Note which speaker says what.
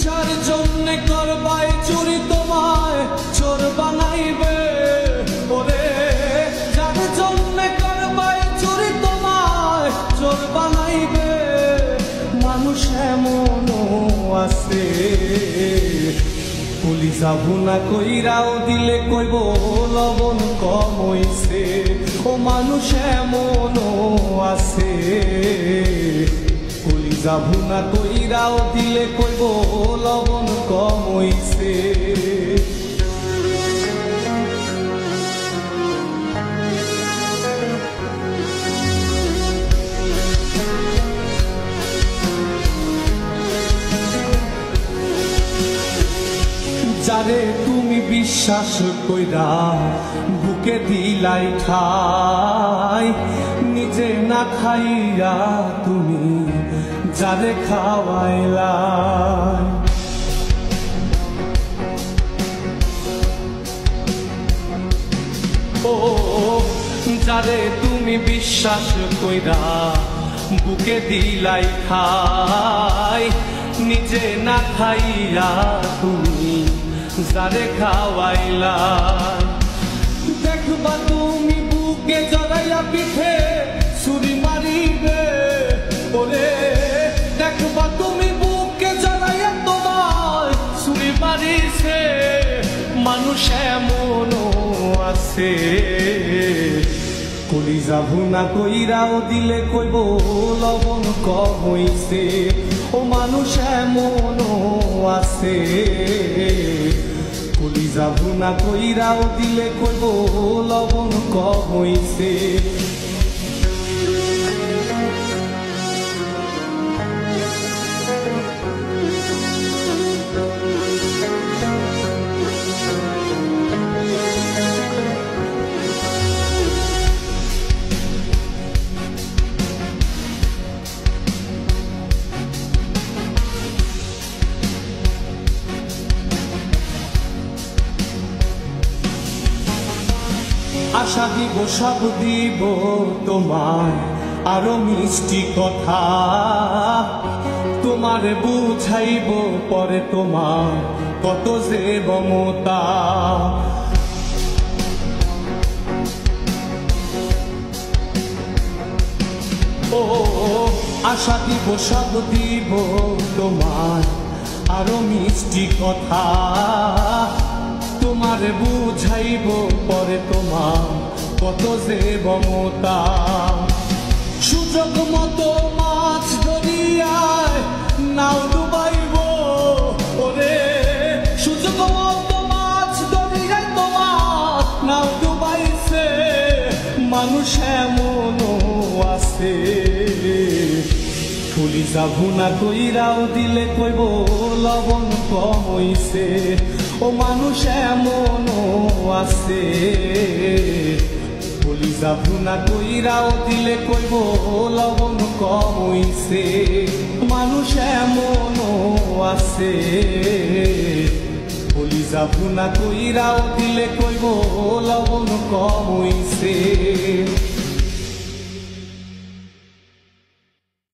Speaker 1: যার জন্য করবাই চুরি তোমায় চোর বানাইবে, ওরে যার জন্য করবাই চুরি তোমায় চোর বানাইবে। মানুষ এমনও আছে কলিজা ভুনা কইরাও দিলে কইব লবণ কম হইছে। ও মানুষ এমনও আছে কলিজা ভুনা কইরাও দিলে কইব লবণ কম হইছে। যারে তুমি বিশ্বাস কইরা বুকে দিলাই ঠাই, নিজে না খাইয়া তুমি যারে খাওয়াইলা। ও যারে তুমি বিশ্বাস কইরা বুকে দিলাই খাই, নিজে না খাইয়া তুমি যারে খাওয়াইলা। দেখবা তুমি বুকে জড়াইয়া পিঠে ছুরি মারিবে, ওরে দেখবা তুমি বুকে জড়াইয়া তোমার ছুরি মারিছে। মানুষ এমনও আছে কলিজা ভুনা কইরাও দিলে কইব লবণ কম হইছে। ও মানুষ এমনও আছে কলিজা ভুনা কইরাও দিলে কইব লবণ কম হইছে। আশা দিব সব দিব তোমায় আরো মিষ্টি কথা, তোমারে বুঝাইব পরে তোমার কত যে মমতা। ও আশা দিব সব দিব তোমায় আরো মিষ্টি কথা, তোমারে বুঝাইব পরে তোমার কত যে মমতা। সুযোগ মতো মাছ ধরিয়ায় নাও ডুবাইব, ওরে সুযোগ মতো মাছ ধরিয়ায় তোমার নাও ডুবাইছে। মানুষ এমনও আছে কলিজা ভুনা কইরাও দিলে কইব লবণ কম হইছে। ও মানুষ এমনও আছে কলিজা ভুনা কইরাও দিলে কইব লবণ কম হইছে। মানুষ এমনও আছে কলিজা ভুনা কইরাও দিলে কইব লবণ কম হইছে।